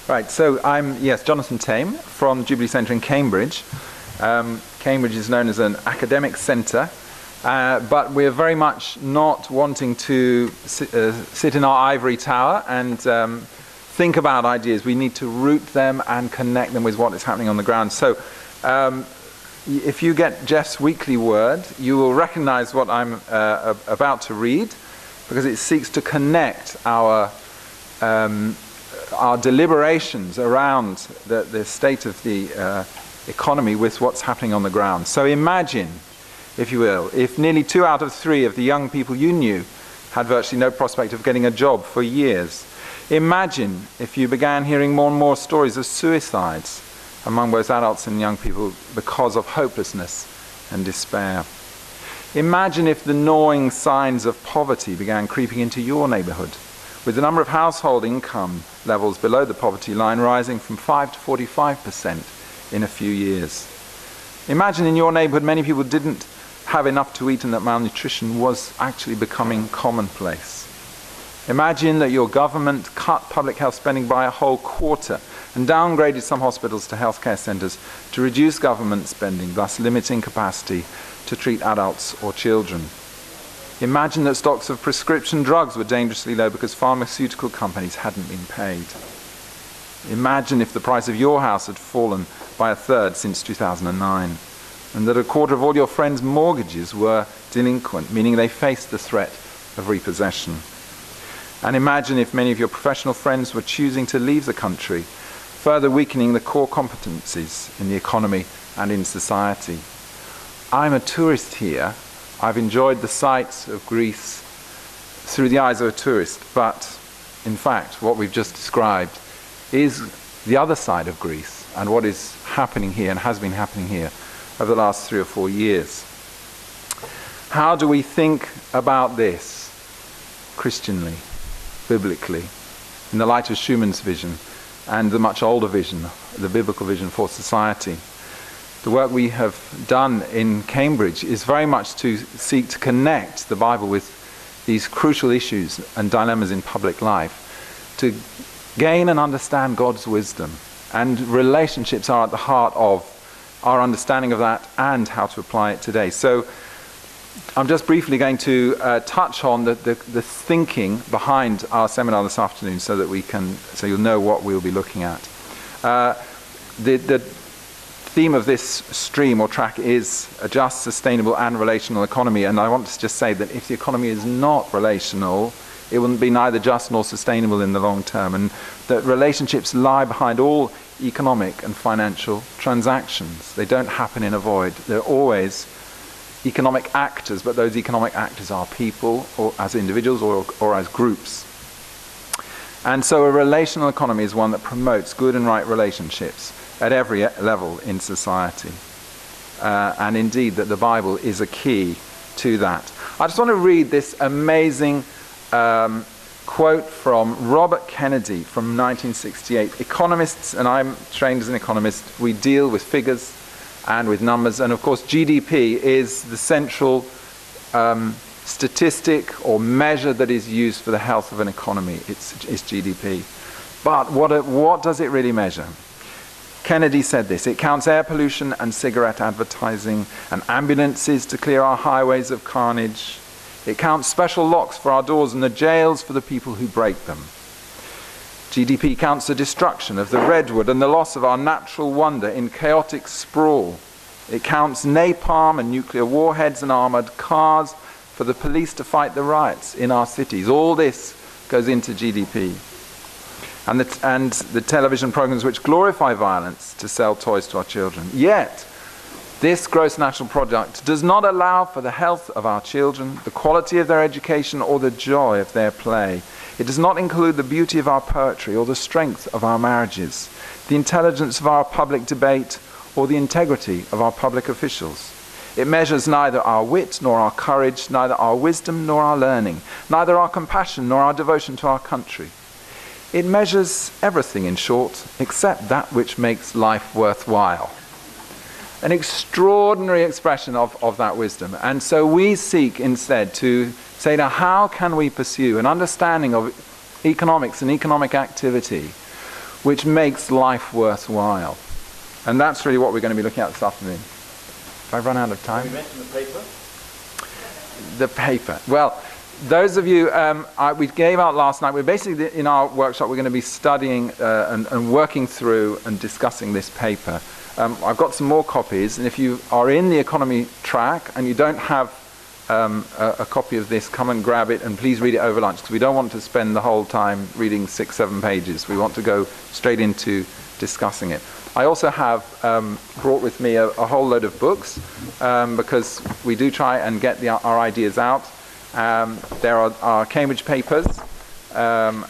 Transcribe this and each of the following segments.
Right, so I'm, Jonathan Tame from Jubilee Centre in Cambridge. Cambridge is known as an academic centre, but we're very much not wanting to sit in our ivory tower and think about ideas. We need to root them and connect them with what is happening on the ground. So if you get Jeff's weekly word, you will recognise what I'm about to read, because it seeks to connect our deliberations around the state of the economy with what's happening on the ground. So imagine, if you will, if nearly 2 out of 3 of the young people you knew had virtually no prospect of getting a job for years. Imagine if you began hearing more and more stories of suicides among both adults and young people because of hopelessness and despair. Imagine if the gnawing signs of poverty began creeping into your neighbourhood, with the number of household income levels below the poverty line rising from 5 to 45% in a few years. Imagine in your neighbourhood many people didn't have enough to eat and that malnutrition was actually becoming commonplace. Imagine that your government cut public health spending by a whole quarter and downgraded some hospitals to healthcare centres to reduce government spending, thus limiting capacity to treat adults or children. Imagine that stocks of prescription drugs were dangerously low because pharmaceutical companies hadn't been paid. Imagine if the price of your house had fallen by 1/3 since 2009, and that a quarter of all your friends' mortgages were delinquent, meaning they faced the threat of repossession. And imagine if many of your professional friends were choosing to leave the country, further weakening the core competencies in the economy and in society. I'm a tourist here. I've enjoyed the sights of Greece through the eyes of a tourist, but in fact what we've just described is the other side of Greece and what is happening here and has been happening here over the last 3 or 4 years. How do we think about this Christianly, biblically, in the light of Schumann's vision and the much older vision, the biblical vision for society? The work we have done in Cambridge is very much to seek to connect the Bible with these crucial issues and dilemmas in public life, to gain and understand God's wisdom. And relationships are at the heart of our understanding of that and how to apply it today. So I'm just briefly going to touch on the thinking behind our seminar this afternoon so you'll know what we'll be looking at. The theme of this stream or track is a just, sustainable and relational economy, and I want to just say that if the economy is not relational, it wouldn't be neither just nor sustainable in the long term, and that relationships lie behind all economic and financial transactions. They don't happen in a void. They're always economic actors, but those economic actors are people, or as individuals or as groups. And so a relational economy is one that promotes good and right relationships at every level in society. And indeed that the Bible is a key to that. I just want to read this amazing quote from Robert Kennedy from 1968. Economists, and I'm trained as an economist, we deal with figures and with numbers, and of course GDP is the central statistic or measure that is used for the health of an economy. It's GDP. But what does it really measure? Kennedy said this: it counts air pollution and cigarette advertising and ambulances to clear our highways of carnage. It counts special locks for our doors and the jails for the people who break them. GDP counts the destruction of the redwood and the loss of our natural wonder in chaotic sprawl. It counts napalm and nuclear warheads and armoured cars for the police to fight the riots in our cities. All this goes into GDP. And the television programs which glorify violence to sell toys to our children. Yet, this gross national product does not allow for the health of our children, the quality of their education, or the joy of their play. It does not include the beauty of our poetry or the strength of our marriages, the intelligence of our public debate, or the integrity of our public officials. It measures neither our wit nor our courage, neither our wisdom nor our learning, neither our compassion nor our devotion to our country. It measures everything, in short, except that which makes life worthwhile. An extraordinary expression of that wisdom. And so we seek instead to say, now how can we pursue an understanding of economics and economic activity which makes life worthwhile. And that's really what we're going to be looking at this afternoon. Have I run out of time? You mentioned the paper? The paper. Well, those of you, we gave out last night, we're basically, in our workshop, we're going to be studying and working through and discussing this paper. I've got some more copies, and if you are in the economy track and you don't have a copy of this, come and grab it, and please read it over lunch, because we don't want to spend the whole time reading 6-7 pages. We want to go straight into discussing it. I also have brought with me a whole load of books, because we do try and get our ideas out. There are our Cambridge papers, a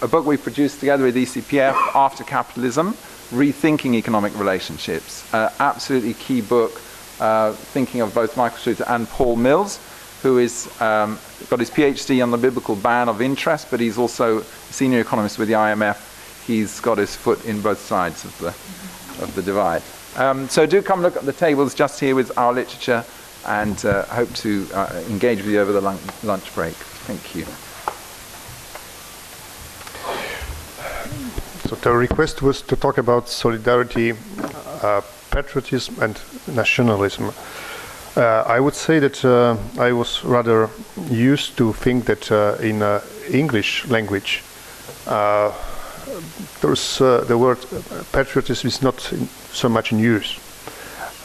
book we produced together with ECPF, After Capitalism, Rethinking Economic Relationships. Absolutely key book, thinking of both Michael Schluter and Paul Mills, who is got his PhD on the biblical ban of interest, but he's also a senior economist with the IMF. He's got his foot in both sides of the divide. So do come look at the tables just here with our literature, and hope to engage with you over the lunch break. Thank you. So the request was to talk about solidarity, patriotism and nationalism. I would say that I was rather used to think that in English language there's the word patriotism is not so much in use,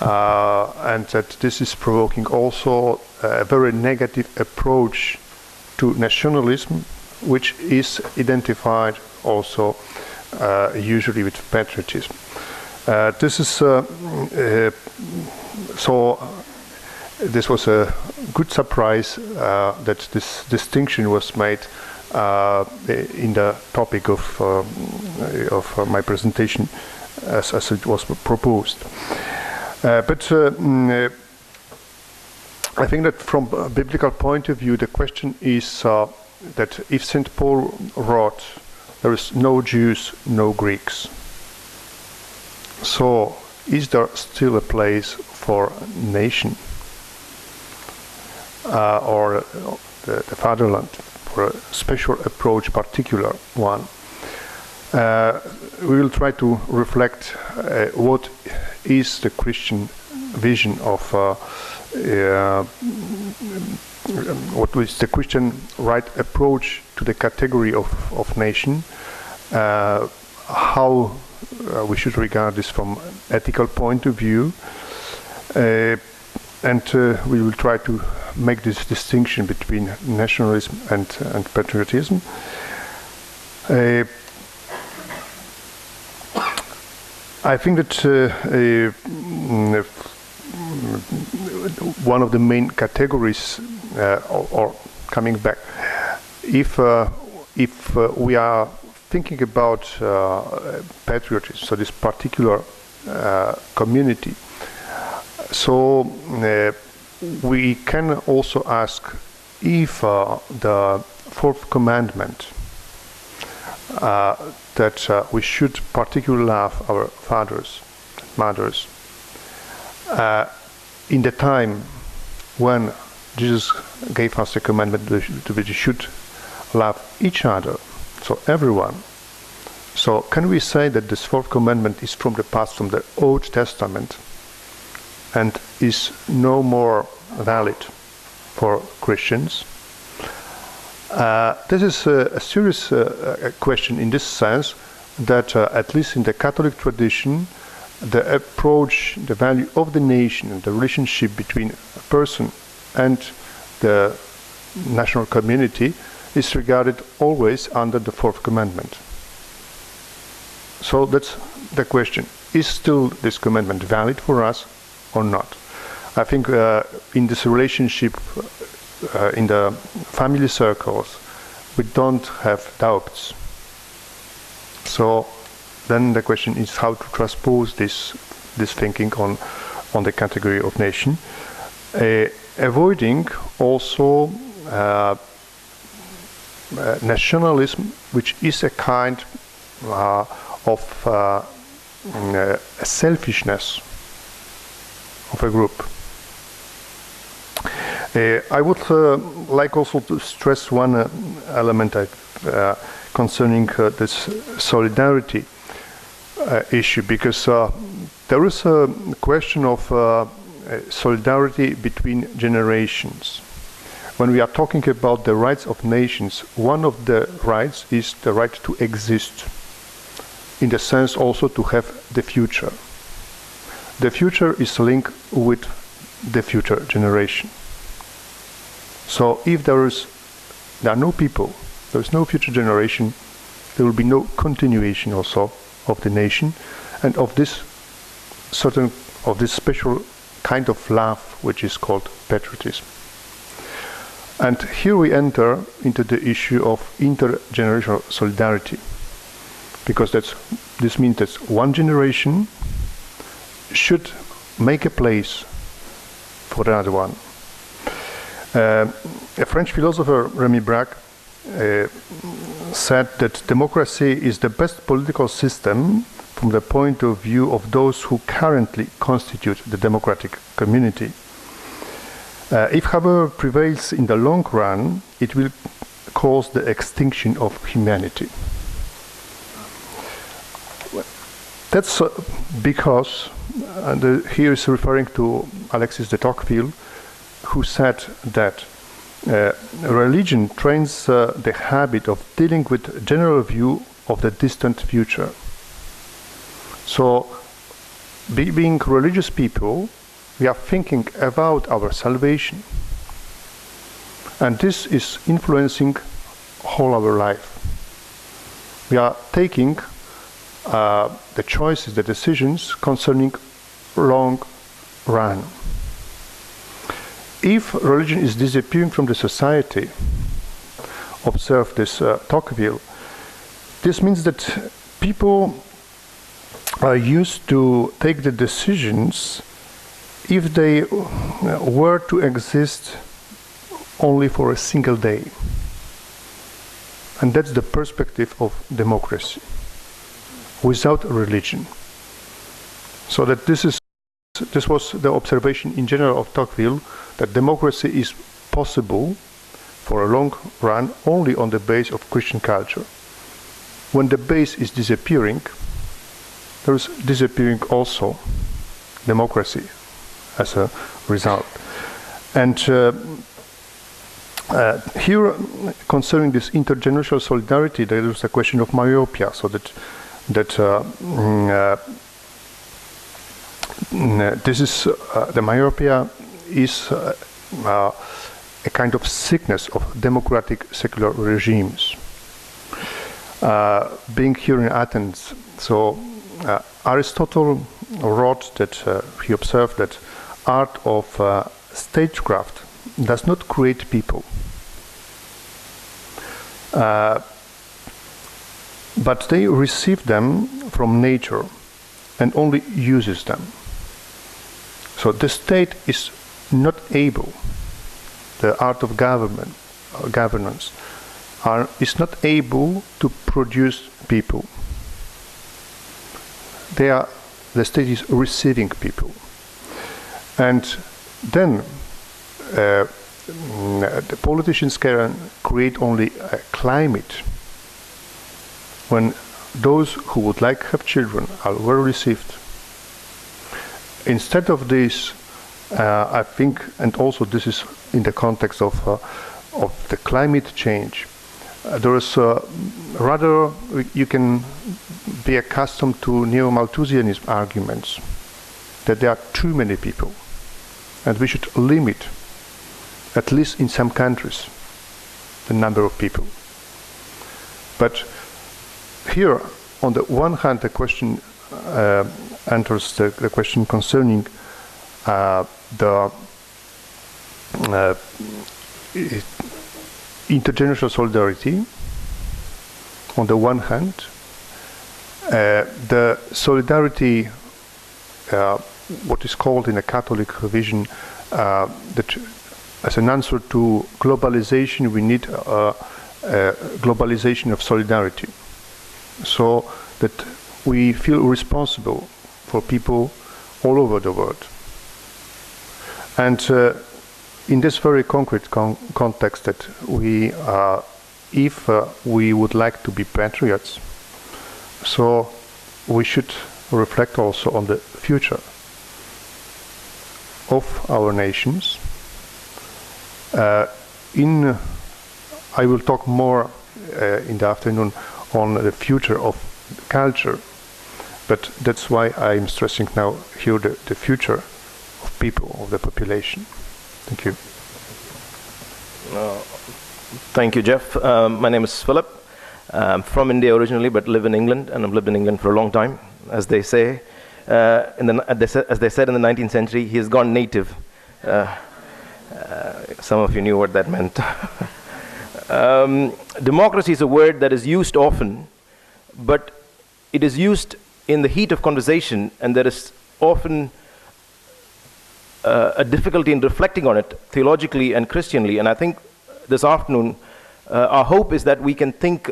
and that this is provoking also a very negative approach to nationalism, which is identified also usually with patriotism. This is so this was a good surprise that this distinction was made in the topic of my presentation as it was proposed. But I think that from a biblical point of view, the question is that if St. Paul wrote, there is no Jews, no Greeks. So is there still a place for nation or the fatherland? For a special approach, particular one. We will try to reflect what is the Christian vision of what is the Christian right approach to the category of nation, how we should regard this from ethical point of view, and we will try to make this distinction between nationalism and patriotism. I think that one of the main categories, or coming back, if we are thinking about patriotism, so this particular community, so we can also ask if the fourth commandment, that we should particularly love our fathers, mothers, in the time when Jesus gave us the commandment that we should love each other, so everyone. So can we say that this fourth commandment is from the past, from the Old Testament, and is no more valid for Christians? This is a serious question in this sense that at least in the Catholic tradition, the approach, the value of the nation and the relationship between a person and the national community is regarded always under the fourth commandment. So that's the question. Is still this commandment valid for us or not? I think in this relationship, in the family circles, we don't have doubts. So then the question is how to transpose this thinking on the category of nation, avoiding also nationalism, which is a kind of a selfishness of a group. I would like also to stress one element concerning this solidarity issue, because there is a question of solidarity between generations. When we are talking about the rights of nations, one of the rights is the right to exist, in the sense also to have the future. The future is linked with the future generation. So if there are no people, there is no future generation, there will be no continuation also of the nation and of this special kind of love which is called patriotism. And here we enter into the issue of intergenerational solidarity, because this means that one generation should make a place for another one. A French philosopher, Rémi Braque, said that democracy is the best political system from the point of view of those who currently constitute the democratic community. If, however, prevails in the long run, it will cause the extinction of humanity. That's because, and here is referring to Alexis de Tocqueville, who said that religion trains the habit of dealing with a general view of the distant future. So, being religious people, we are thinking about our salvation. And this is influencing all our life. We are taking the choices, the decisions concerning long run. If religion is disappearing from the society, observe this Tocqueville, this means that people are used to take the decisions if they were to exist only for a single day. And that's the perspective of democracy, without religion. So that this was the observation in general of Tocqueville, that democracy is possible for a long run only on the base of Christian culture. When the base is disappearing, there is disappearing also democracy as a result. And here, concerning this intergenerational solidarity, there is a question of myopia, so that this is the myopia is a kind of sickness of democratic secular regimes. Being here in Athens, so Aristotle wrote that he observed that art of stagecraft does not create people, but they receive them from nature and only uses them. So the state is not able, the art of governance is not able to produce people. The state is receiving people. And then the politicians can create only a climate when those who would like to have children are well received. Instead of this, I think, and also this is in the context of the climate change, there is rather you can be accustomed to neo-Malthusianism arguments that there are too many people and we should limit, at least in some countries, the number of people. But here, on the one hand, the question enters the question concerning the intergenerational solidarity. On the one hand, the solidarity, what is called in a Catholic vision, that as an answer to globalization, we need a globalization of solidarity, so that we feel responsible for people all over the world. And in this very concrete context that if we would like to be patriots, so we should reflect also on the future of our nations. I will talk more in the afternoon on the future of culture, but that's why I'm stressing now here the future of people, of the population. Thank you. Thank you, Jeff. My name is Philip. I'm from India originally, but live in England, and I've lived in England for a long time. As they say, as they said in the 19th century, he has gone native. Some of you knew what that meant. Democracy is a word that is used often, but it is used in the heat of conversation, and there is often a difficulty in reflecting on it theologically and Christianly. And I think this afternoon, our hope is that we can think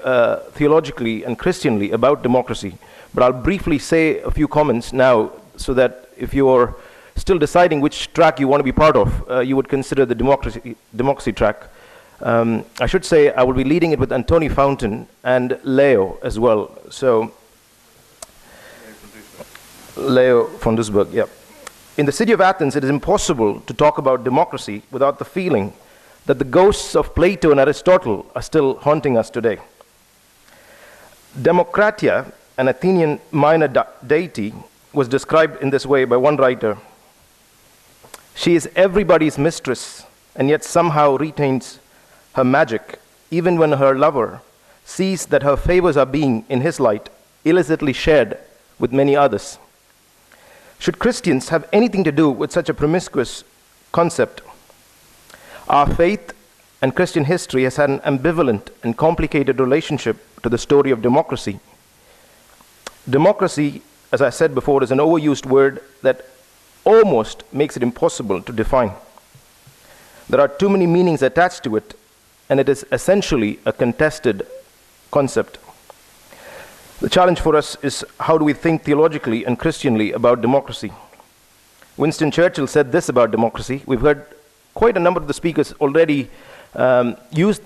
theologically and Christianly about democracy. But I'll briefly say a few comments now, so that if you're still deciding which track you want to be part of, you would consider the democracy track. I should say I will be leading it with Antoni Fountain and Leo as well. So, Leo von Duisburg, yeah. In the city of Athens, it is impossible to talk about democracy without the feeling that the ghosts of Plato and Aristotle are still haunting us today. Demokratia, an Athenian minor deity, was described in this way by one writer. She is everybody's mistress, and yet somehow retains her magic, even when her lover sees that her favors are being, in his light, illicitly shared with many others. Should Christians have anything to do with such a promiscuous concept? Our faith and Christian history has had an ambivalent and complicated relationship to the story of democracy. Democracy, as I said before, is an overused word that almost makes it impossible to define. There are too many meanings attached to it, and it is essentially a contested concept. The challenge for us is, how do we think theologically and Christianly about democracy? Winston Churchill said this about democracy. We've heard quite a number of the speakers already use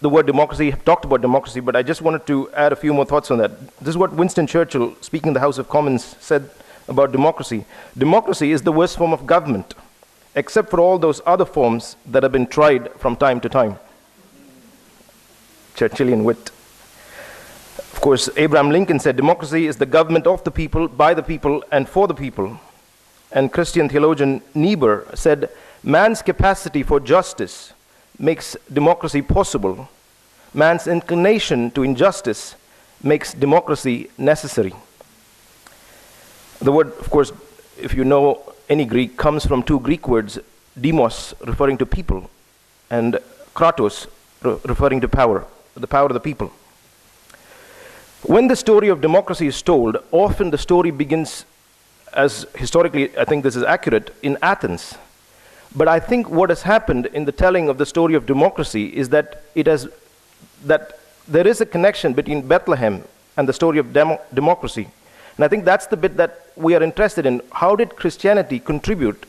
the word democracy, have talked about democracy, but I just wanted to add a few more thoughts on that. This is what Winston Churchill, speaking in the House of Commons, said about democracy. Democracy is the worst form of government, except for all those other forms that have been tried from time to time. Churchillian wit. Of course, Abraham Lincoln said democracy is the government of the people, by the people, and for the people. And Christian theologian Niebuhr said, man's capacity for justice makes democracy possible. Man's inclination to injustice makes democracy necessary. The word, of course, if you know any Greek, comes from two Greek words, demos, referring to people, and kratos, referring to power, the power of the people. When the story of democracy is told, often the story begins, as historically I think this is accurate, in Athens. But I think what has happened in the telling of the story of democracy is that there is a connection between Bethlehem and the story of democracy. And I think that's the bit that we are interested in. How did Christianity contribute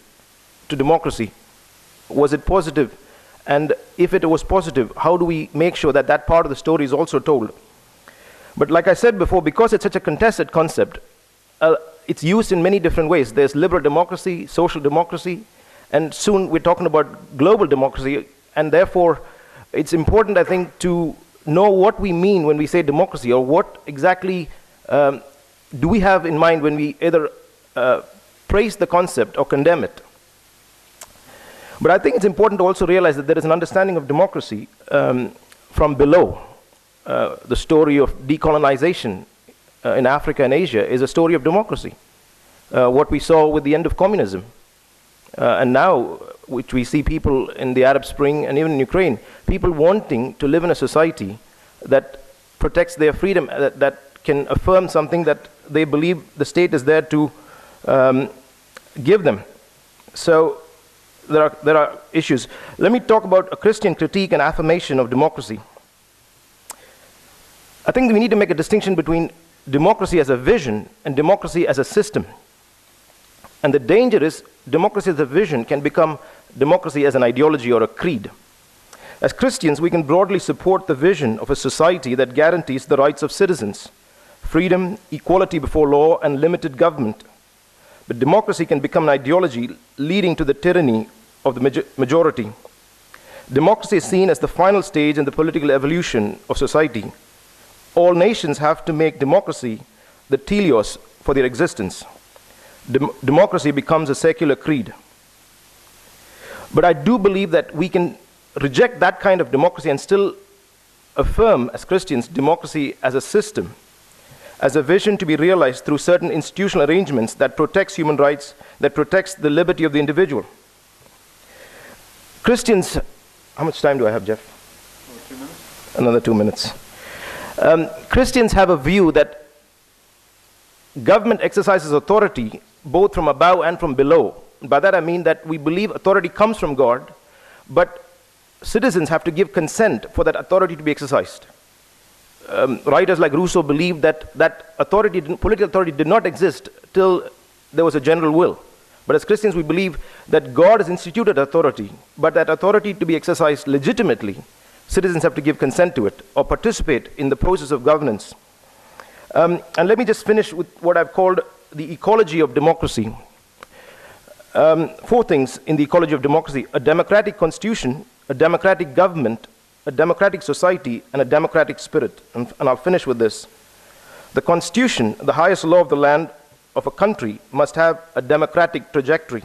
to democracy? Was it positive? And if it was positive, how do we make sure that that part of the story is also told? But like I said before, because it's such a contested concept, it's used in many different ways. There's liberal democracy, social democracy, and soon we're talking about global democracy. And therefore, it's important, I think, to know what we mean when we say democracy, or what exactly do we have in mind when we either praise the concept or condemn it. But I think it's important to also realize that there is an understanding of democracy from below. The story of decolonization in Africa and Asia is a story of democracy. What we saw with the end of communism, and now, which we see people in the Arab Spring and even in Ukraine, people wanting to live in a society that protects their freedom, that can affirm something that they believe the state is there to give them. So there are issues. Let me talk about a Christian critique and affirmation of democracy. I think we need to make a distinction between democracy as a vision and democracy as a system. And the danger is democracy as a vision can become democracy as an ideology or a creed. As Christians, we can broadly support the vision of a society that guarantees the rights of citizens, freedom, equality before law, and limited government. But democracy can become an ideology leading to the tyranny of the majority. Democracy is seen as the final stage in the political evolution of society. All nations have to make democracy the teleos for their existence. Democracy becomes a secular creed. But I do believe that we can reject that kind of democracy and still affirm, as Christians, democracy as a system, as a vision to be realized through certain institutional arrangements that protects human rights, that protects the liberty of the individual. Christians, how much time do I have, Jeff? 2 minutes. Another 2 minutes. Christians have a view that government exercises authority both from above and from below. By that I mean that we believe authority comes from God, but citizens have to give consent for that authority to be exercised. Writers like Rousseau believed that authority, political authority did not exist till there was a general will. But as Christians, we believe that God has instituted authority, but that authority to be exercised legitimately, citizens have to give consent to it or participate in the process of governance. And let me just finish with what I've called the ecology of democracy. 4 things in the ecology of democracy: a democratic constitution, a democratic government, a democratic society, and a democratic spirit. And I'll finish with this. The constitution, the highest law of the land of a country, must have a democratic trajectory.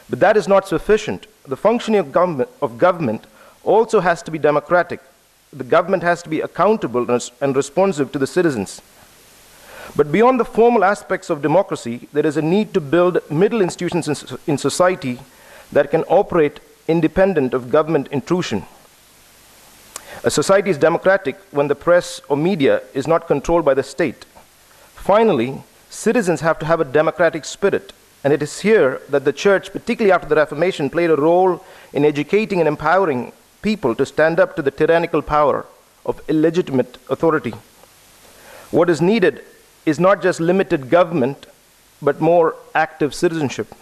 But that is not sufficient. The functioning of government also has to be democratic. The government has to be accountable and responsive to the citizens. But beyond the formal aspects of democracy, there is a need to build middle institutions in society that can operate independent of government intrusion. A society is democratic when the press or media is not controlled by the state. Finally, citizens have to have a democratic spirit, and it is here that the church, particularly after the Reformation, played a role in educating and empowering people to stand up to the tyrannical power of illegitimate authority. What is needed is not just limited government, but more active citizenship,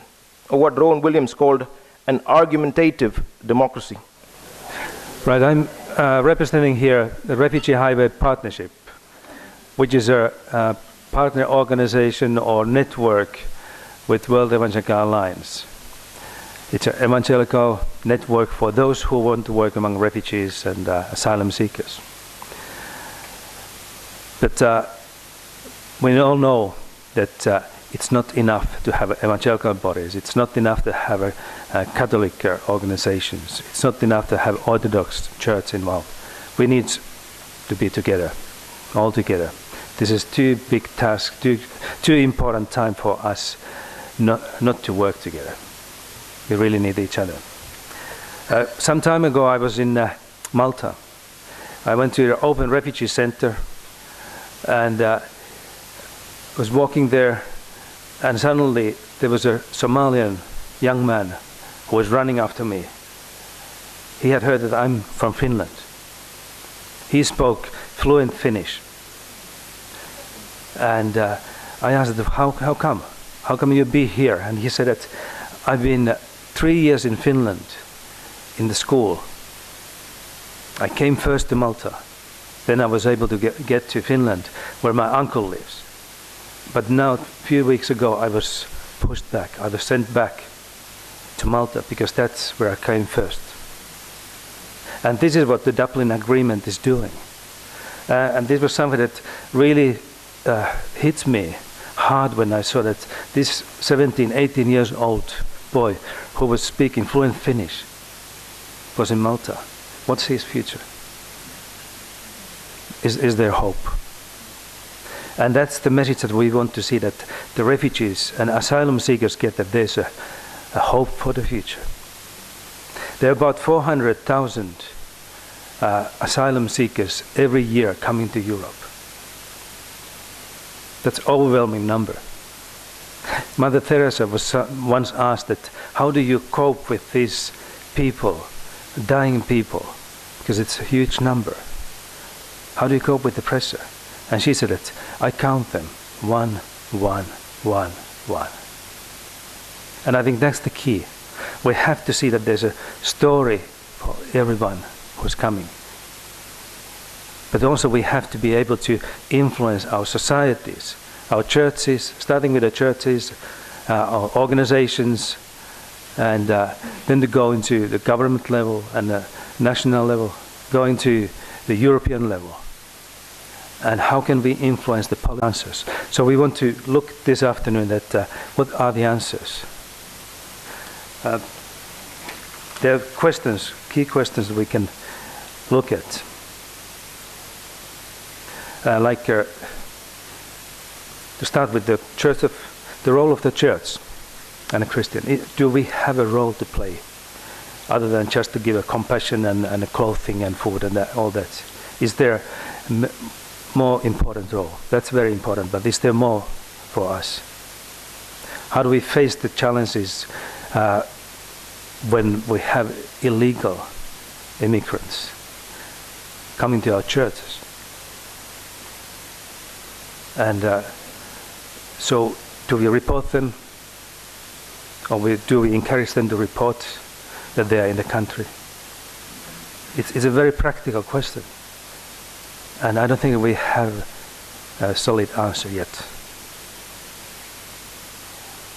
or what Rowan Williams called an argumentative democracy. Right, I'm representing here the Refugee Highway Partnership, which is a partner organization or network with World Evangelical Alliance. It's an evangelical network for those who want to work among refugees and asylum seekers. But we all know that it's not enough to have evangelical bodies. It's not enough to have Catholic organizations. It's not enough to have Orthodox Church involved. We need to be together, all together. This is too big task, too important time for us not to work together. We really need each other. Some time ago I was in Malta. I went to an open refugee center and was walking there, and suddenly there was a Somalian young man who was running after me. He had heard that I'm from Finland. He spoke fluent Finnish. And I asked him, how come? How come you be here? And he said that I've been 3 years in Finland in the school. I came first to Malta. Then I was able to get to Finland, where my uncle lives. But now, a few weeks ago, I was pushed back. I was sent back to Malta because that's where I came first. And this is what the Dublin Agreement is doing. And this was something that really hit me hard when I saw that this 17, 18 years old boy who was speaking fluent Finnish was in Malta. What's his future? Is there hope? And that's the message that we want to see, that the refugees and asylum seekers get, that there's a hope for the future. There are about 400,000 asylum seekers every year coming to Europe. That's an overwhelming number. Mother Teresa was once asked that, how do you cope with these people, dying people? Because it's a huge number. How do you cope with the pressure? And she said that, I count them, 1, 1, 1, 1. And I think that's the key. We have to see that there's a story for everyone who's coming. But also we have to be able to influence our societies, our churches, starting with the churches, our organizations, and then to go into the government level and the national level, going to the European level. And how can we influence the policy answers? So we want to look this afternoon at what are the answers. There are questions, key questions that we can look at. To start with the church the role of the church and a Christian. Do we have a role to play other than just to give a compassion and a clothing and food and all that? Is there a more important role? That's very important, but is there more for us? How do we face the challenges when we have illegal immigrants coming to our churches? And so do we report them, or do we encourage them to report that they are in the country? It's a very practical question, and I don't think we have a solid answer yet.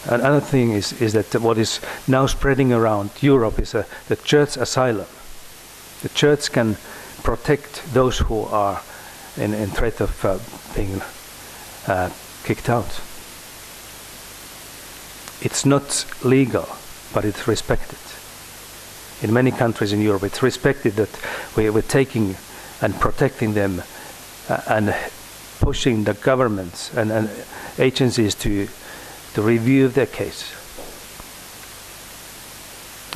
Another thing is that what is now spreading around Europe is the church asylum. The church can protect those who are in threat of being kicked out. It's not legal, but it's respected. In many countries in Europe, it's respected that we're taking and protecting them and pushing the governments and agencies to review their case.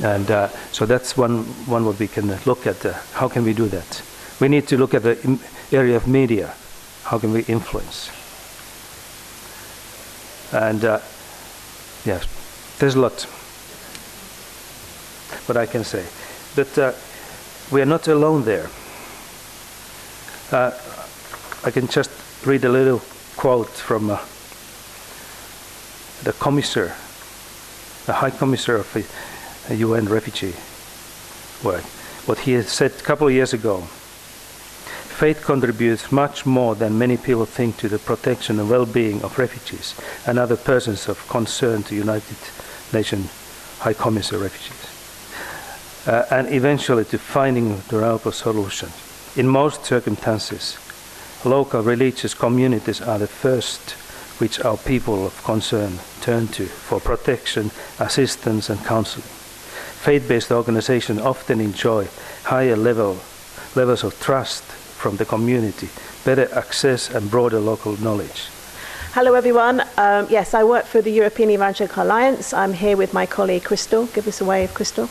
And so that's one what we can look at. How can we do that? We need to look at the area of media. How can we influence? And yes, there's a lot what I can say. But we are not alone there. I can just read a little quote from the commissioner, the High Commissioner of the UN refugee work. What he had said a couple of years ago: faith contributes much more than many people think to the protection and well-being of refugees and other persons of concern to United Nations High Commissioner Refugees, and eventually to finding durable solutions. In most circumstances, local religious communities are the first which our people of concern turn to for protection, assistance and counseling. Faith-based organizations often enjoy higher levels of trust from the community, better access and broader local knowledge. Hello everyone. Yes, I work for the European Evangelical Alliance. I'm here with my colleague Crystal. Give us a wave, Crystal.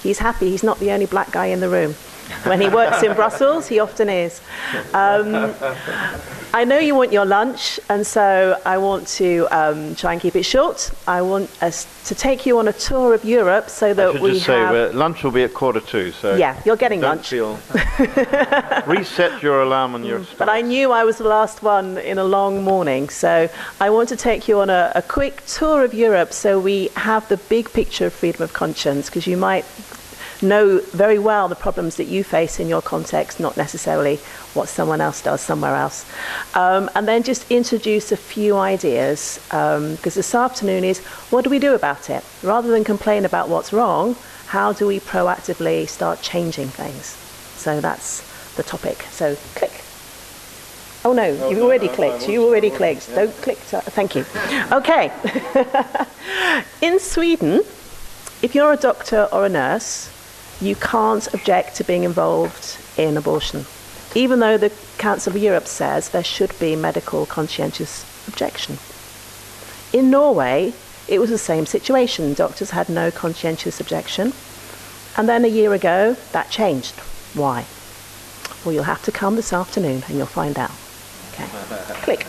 He's happy. He's not the only black guy in the room. When he works in Brussels, he often is. I know you want your lunch, and so I want to try and keep it short. I want us to take you on a tour of Europe so that we have... lunch will be at 2:45, so... Yeah, you're getting lunch. Reset your alarm on your... But I knew I was the last one in a long morning, so I want to take you on a quick tour of Europe so we have the big picture of freedom of conscience, because you might know very well the problems that you face in your context, not necessarily what someone else does somewhere else. And then just introduce a few ideas, because this afternoon is, what do we do about it? Rather than complain about what's wrong, how do we proactively start changing things? So that's the topic. So click. Oh no, you've already clicked. You already clicked. Yeah. Don't click. Thank you. Okay. In Sweden, if you're a doctor or a nurse, you can't object to being involved in abortion, even though the Council of Europe says there should be medical conscientious objection. In Norway, it was the same situation. Doctors had no conscientious objection. And then a year ago, that changed. Why? Well, you'll have to come this afternoon and you'll find out. Okay. Click.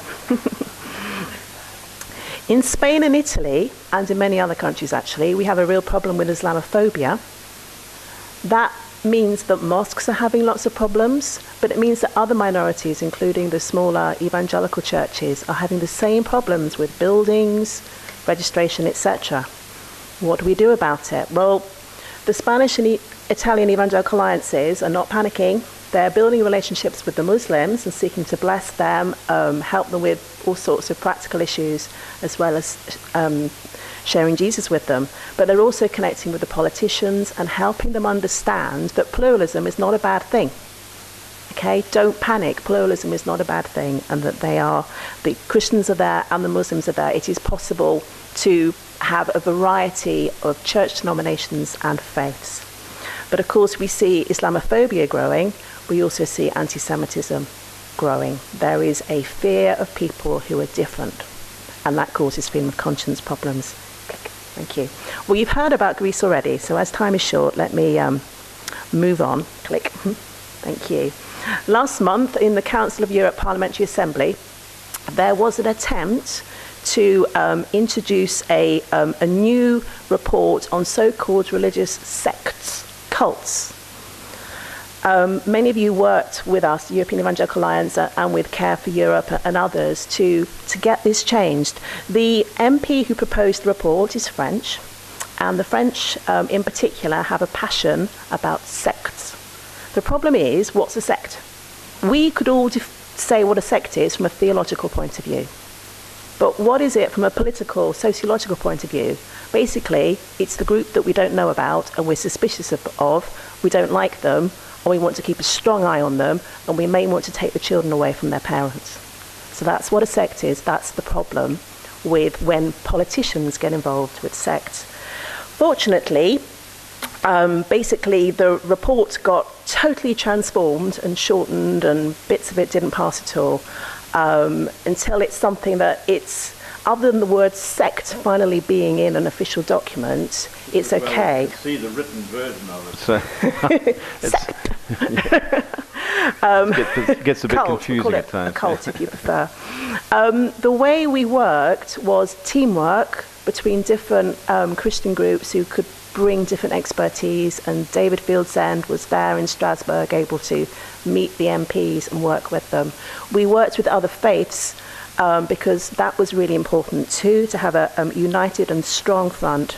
In Spain and Italy, and in many other countries actually, we have a real problem with Islamophobia. That means that mosques are having lots of problems, but it means that other minorities, including the smaller evangelical churches, are having the same problems with buildings, registration, etc. What do we do about it? Well, the Spanish and Italian Evangelical Alliances are not panicking. They're building relationships with the Muslims and seeking to bless them, help them with all sorts of practical issues, as well as sharing Jesus with them. But they're also connecting with the politicians and helping them understand that pluralism is not a bad thing. Okay, don't panic. Pluralism is not a bad thing, and that the Christians are there and the Muslims are there. It is possible to have a variety of church denominations and faiths. But of course, we see Islamophobia growing. We also see anti-Semitism growing. There is a fear of people who are different, and that causes freedom of conscience problems. Click. Thank you. Well, you've heard about Greece already, so as time is short, let me move on. Click. Thank you. Last month, in the Council of Europe Parliamentary Assembly, there was an attempt to introduce a new report on so-called religious sects, cults. Many of you worked with us, the European Evangelical Alliance, and with Care for Europe and others to get this changed. The MP who proposed the report is French, and the French in particular have a passion about sects. The problem is, what's a sect? We could all say what a sect is from a theological point of view. But what is it from a political, sociological point of view? Basically, it's the group that we don't know about and we're suspicious of, we don't like them, and we want to keep a strong eye on them, and we may want to take the children away from their parents. So that's what a sect is. That's the problem with when politicians get involved with sects. Fortunately, basically the report got totally transformed and shortened, and bits of it didn't pass at all, until it's something that it's, other than the word sect finally being in an official document, it's okay. Well, I can see the written version of it. So Gets a bit Cult, confusing call at it times. a cult if you prefer. The way we worked was teamwork between different Christian groups who could bring different expertise, and David Fieldsend was there in Strasbourg able to meet the MPs and work with them. We worked with other faiths because that was really important too, to have a united and strong front.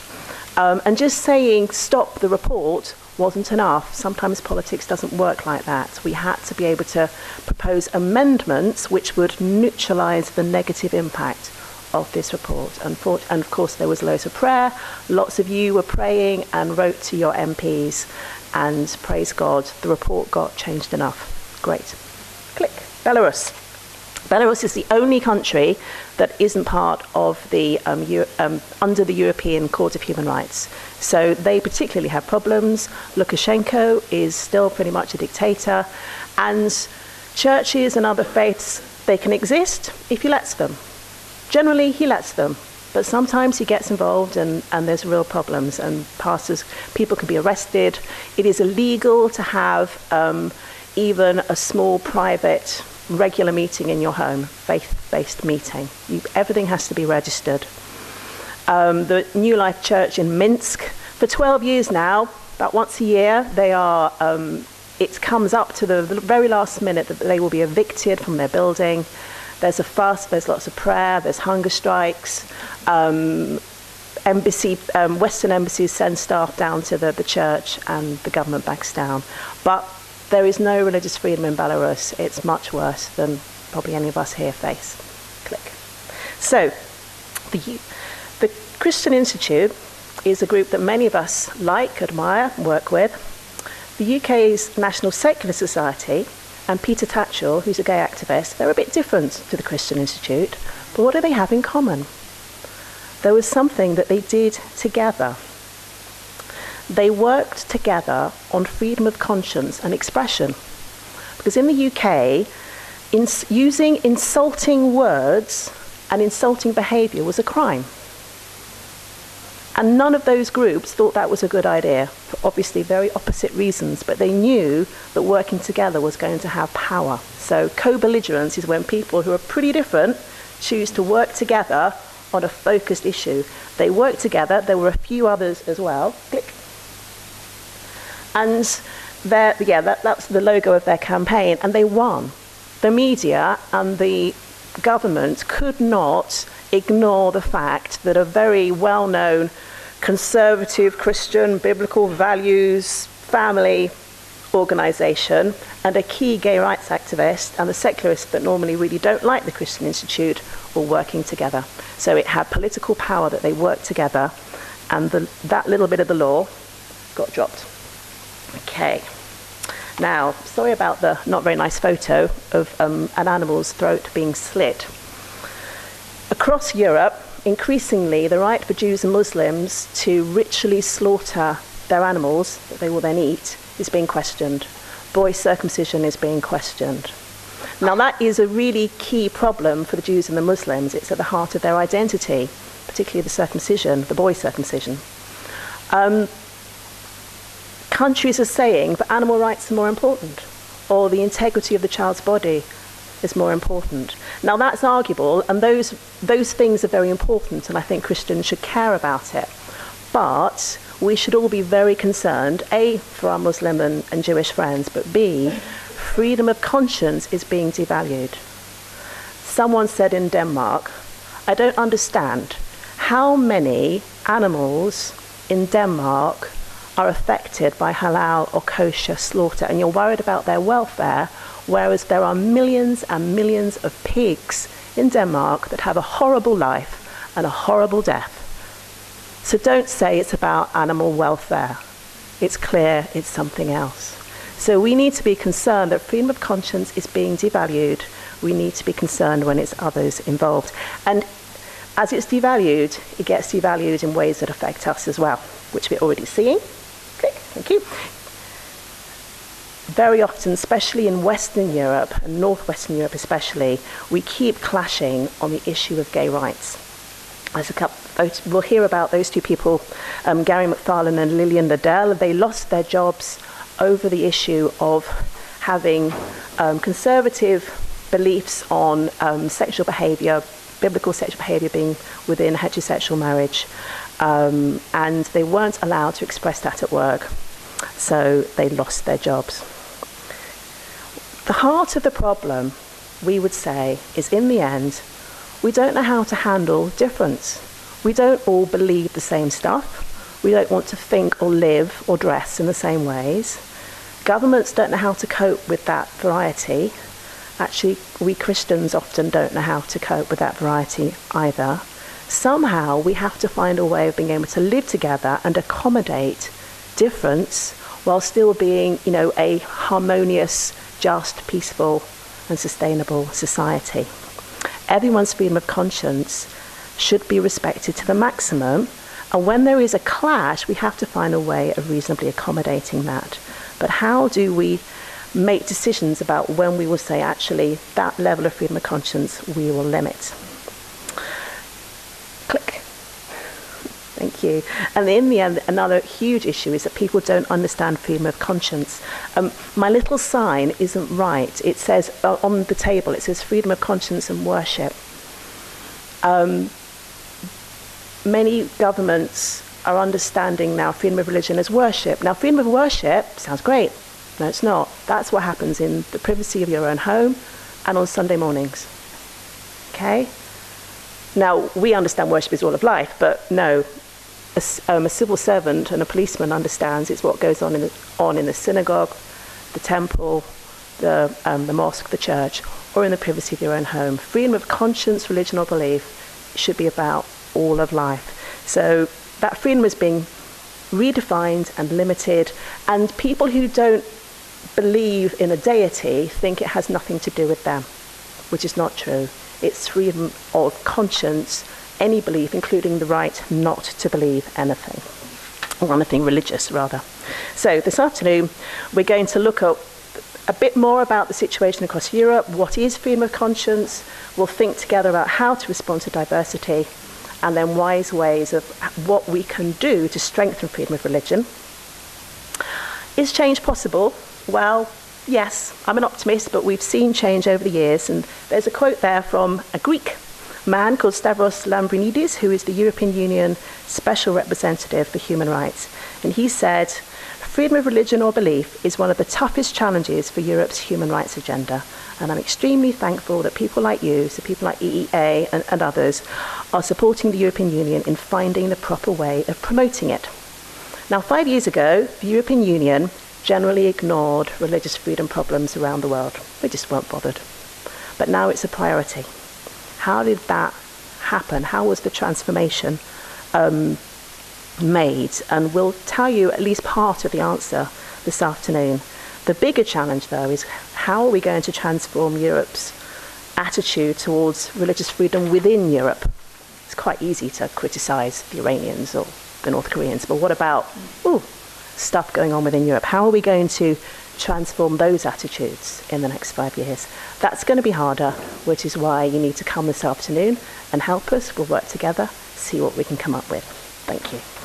And just saying stop the report wasn't enough. Sometimes politics doesn't work like that. We had to be able to propose amendments which would neutralise the negative impact of this report. And of course there was loads of prayer. Lots of you were praying and wrote to your MPs, and praise God, the report got changed enough. Great. Click. Belarus. Belarus is the only country that isn't part of the under the European Court of Human Rights. So they particularly have problems. Lukashenko is still pretty much a dictator, and churches and other faiths, they can exist if he lets them. Generally, he lets them, but sometimes he gets involved and there's real problems, and pastors, people can be arrested. It is illegal to have even a small private regular meeting in your home, faith-based meeting. Everything has to be registered. The New Life Church in Minsk, for 12 years now, about once a year, they are, it comes up to the very last minute that they will be evicted from their building. There's a fuss, there's lots of prayer, there's hunger strikes. Western embassies send staff down to the church, and the government backs down. But there is no religious freedom in Belarus. It's much worse than probably any of us here face. Click. So, the Christian Institute is a group that many of us like, admire, and work with. The UK's National Secular Society and Peter Tatchell, who's a gay activist, they're a bit different to the Christian Institute, but what do they have in common? There was something that they did together. They worked together on freedom of conscience and expression. Because in the UK, using insulting words and insulting behaviour was a crime. And none of those groups thought that was a good idea, for obviously very opposite reasons, but they knew that working together was going to have power. So co-belligerence is when people who are pretty different choose to work together on a focused issue. They worked together, there were a few others as well. Click. And that's the logo of their campaign, and they won. The media and the government could not ignore the fact that a very well-known conservative Christian biblical values family organisation, and a key gay rights activist and the secularists that normally really don't like the Christian Institute all working together. So it had political power that they worked together, and that little bit of the law got dropped. Okay. Now, sorry about the not very nice photo of an animal's throat being slit. Across Europe, increasingly, the right for Jews and Muslims to ritually slaughter their animals that they will then eat is being questioned. Boy circumcision is being questioned. Now, that is a really key problem for the Jews and the Muslims. It's at the heart of their identity, particularly the circumcision, the boy circumcision. Countries are saying that animal rights are more important, or the integrity of the child's body is more important. Now, that's arguable, and those things are very important, and I think Christians should care about it. But we should all be very concerned, A, for our Muslim and Jewish friends, but B, freedom of conscience is being devalued. Someone said in Denmark, I don't understand how many animals in Denmark are affected by halal or kosher slaughter, and you're worried about their welfare, whereas there are millions and millions of pigs in Denmark that have a horrible life and a horrible death. So don't say it's about animal welfare. It's clear it's something else. So we need to be concerned that freedom of conscience is being devalued. We need to be concerned when it's others involved. And as it's devalued, it gets devalued in ways that affect us as well, which we're already seeing. Okay, thank you. Very often, especially in Western Europe, and Northwestern Europe especially, we keep clashing on the issue of gay rights. We'll hear about those two people, Gary McFarlane and Lillian Liddell. They lost their jobs over the issue of having conservative beliefs on sexual behaviour, biblical sexual behaviour being within heterosexual marriage, and they weren't allowed to express that at work, so they lost their jobs. The heart of the problem, we would say, is in the end, we don't know how to handle difference. We don't all believe the same stuff. We don't want to think or live or dress in the same ways. Governments don't know how to cope with that variety. Actually, we Christians often don't know how to cope with that variety either. Somehow we have to find a way of being able to live together and accommodate difference while still being, a harmonious, just, peaceful and sustainable society. Everyone's freedom of conscience should be respected to the maximum, and when there is a clash, we have to find a way of reasonably accommodating that. But how do we make decisions about when we will say, actually, that level of freedom of conscience we will limit? Click. Thank you. And in the end, another huge issue is that people don't understand freedom of conscience. My little sign isn't right. It says on the table, it says freedom of conscience and worship. Many governments are understanding now freedom of religion as worship. Now, freedom of worship sounds great. No, it's not. That's what happens in the privacy of your own home and on Sunday mornings. Okay? Now, we understand worship is all of life, but no, a civil servant and a policeman understands it's what goes on in the synagogue, the temple, the mosque, the church, or in the privacy of your own home. Freedom of conscience, religion, or belief should be about all of life. So that freedom is being redefined and limited, and people who don't believe in a deity think it has nothing to do with them, which is not true. It's freedom of conscience, any belief, including the right not to believe anything, or anything religious, rather. So this afternoon, we're going to look at a bit more about the situation across Europe. What is freedom of conscience? We'll think together about how to respond to diversity, and then wise ways of what we can do to strengthen freedom of religion. Is change possible? Well, yes, I'm an optimist, but we've seen change over the years, and there's a quote there from a Greek man called Stavros Lambrinidis, who is the European Union Special Representative for Human Rights. And he said, freedom of religion or belief is one of the toughest challenges for Europe's human rights agenda. And I'm extremely thankful that people like you, so people like EEA and others, are supporting the European Union in finding the proper way of promoting it. Now, 5 years ago, the European Union generally ignored religious freedom problems around the world. We just weren't bothered. But now it's a priority. How did that happen? How was the transformation made? And we'll tell you at least part of the answer this afternoon. The bigger challenge, though, is how are we going to transform Europe's attitude towards religious freedom within Europe? It's quite easy to criticize the Iranians or the North Koreans, but what about stuff going on within Europe? How are we going to transform those attitudes in the next 5 years? That's going to be harder, which is why you need to come this afternoon and help us. We'll work together, see what we can come up with. Thank you.